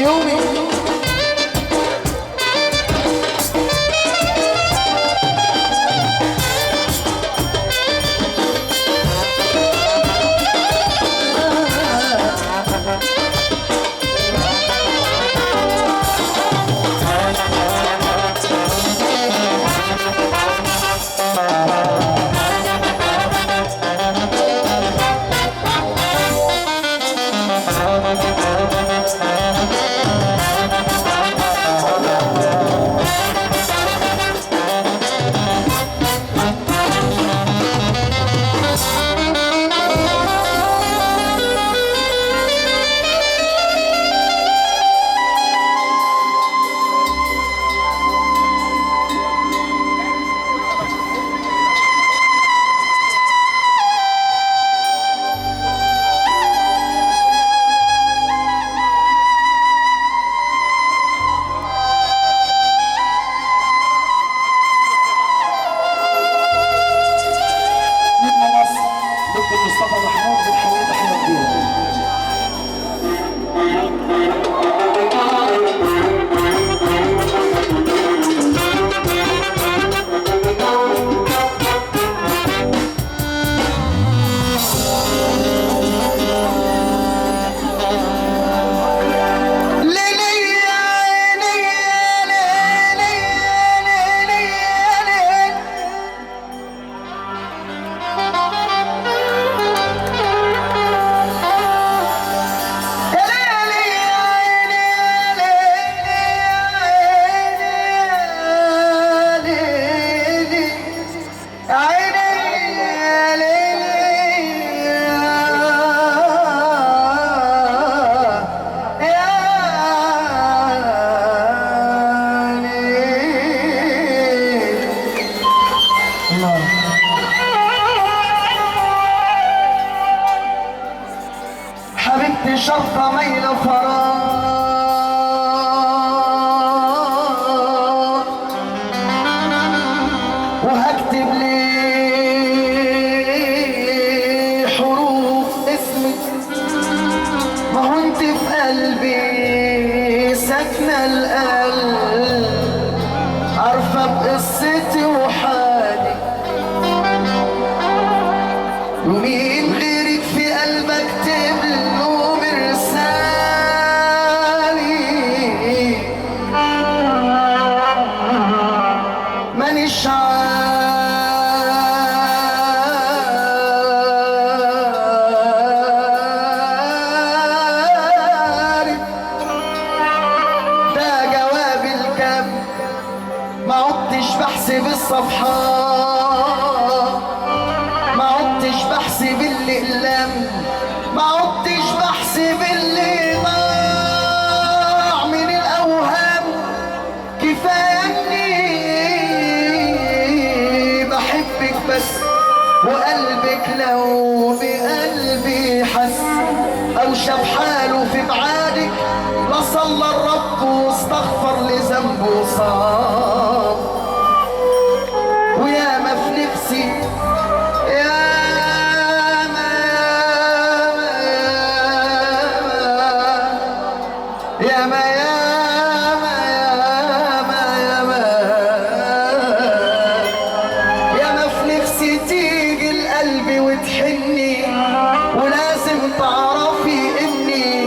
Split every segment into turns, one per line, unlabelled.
الفيومي. حبيبتي شرطة ميلة فراغ وهكتب لي حروف اسمك، ما هو انت في قلبي ساكنة القلب، عارفة بقصتي وحالي، ومين غيرك في قلبك اكتب له مرسالي، مانيش عارف ده جواب الكام، ما عدتش بحسب الصفحات، ما عدتش بحسب الأقلام، ما عدتش بحسب اللي ضاع من الأوهام، كفاية إني بحبك بس، وقلبك لو بقلبي حس أو شاف حاله في بعادك لصلى الرب واستغفر لذنبه وصاب، ويا ما في نفسي ياما في نفسي تيجي لقلبي وتحني، ولازم تعرفي اني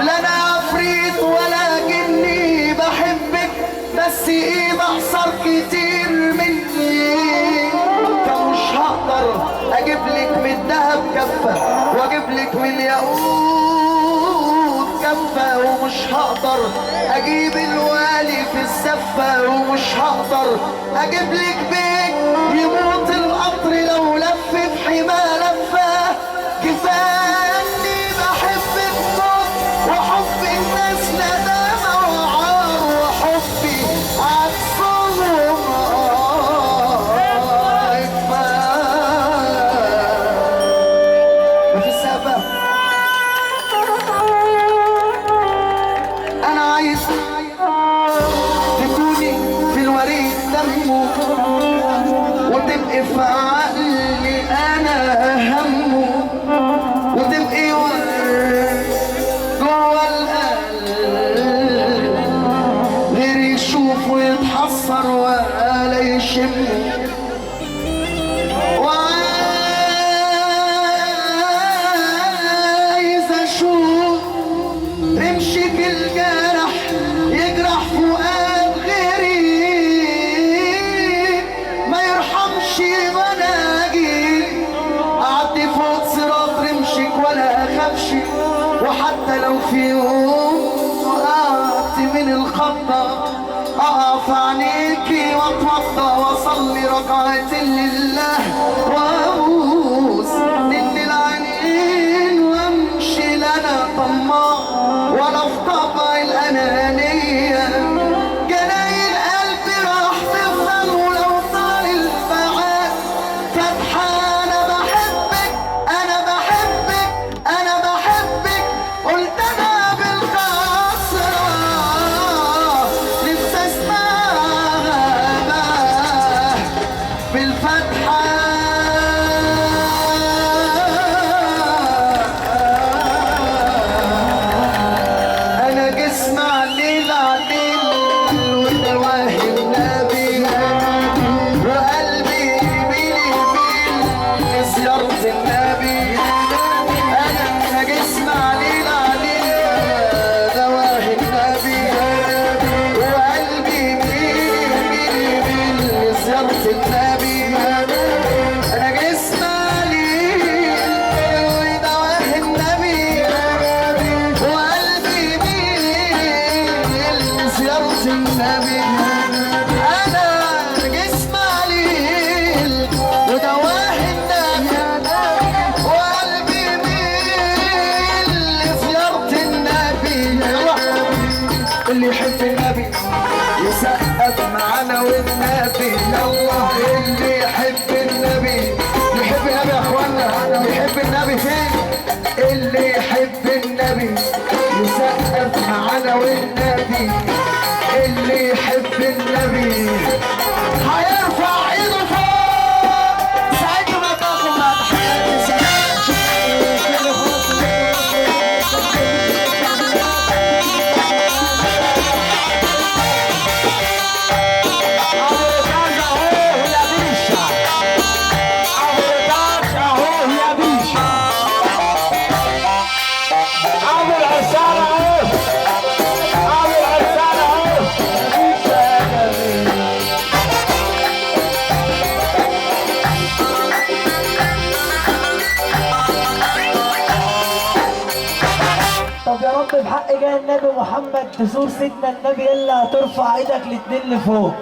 لا انا عفريت ولا جني، بحبك بس ايه بخسر كتير مني، فمش هقدر اجيب لك من الذهب كفه واجيب لك من الياقوت كفه، ومش هقدر اجيب الوالي في الزفه، ومش هقدر اجيب لك بيت يموت القطر لو لف في حماه لفه، كفايه اني بحبك موت، وحب الناس ندامه وعار، وحبي عكسهم مفيش سبب. انا عايز تكوني في الوريد دمه، وتبقي في عقلي انا اهم اشمه وعايز اشوف رمشك الجرح يجرح فؤاد غيري ما يرحمش وانا اجي اعدي فوق صراط رمشك ولا اخافش وحتى لو في يوم وقعت من الخطة اقف عينيكي واتوضى واصلي ركعتين لله وابوس من العينين وامشي لنا طماع ولا في طبع الانانيه جناين قلبي راح تفضل ولو طال البعاد فاتحه انا بحبك انا بحبك انا بحبك قلت انا بالخاصره نفسي اسمعها بالفتحه انا جسم عليل عليل ودواه النبي وقلبي يميل يميل لزيارة النبي انا جسم عليل عليل دواه النبي وقلبي يميل يميل يميل لزيارة النبي انا جسم عليل ودواه النبي وقلبي يميل لزيارة النبي انا جسم عليل ودواه النبي وقلبي يميل لزيارة النبي اللي يحب النبي يسقف معانا والنبي يلا اللي يحب النبي يحب النبي يا اخوانا يحب النبي فين اللي يحب النبي يسقف معانا والنبي اللي يحب النبي هيرفع ايده فوق ساعتها ما تاخد مع تحياتي
طب يا رب بحق جاه النبي محمد تزور سيدنا النبي الا هترفع ايدك الاتنين لفوق.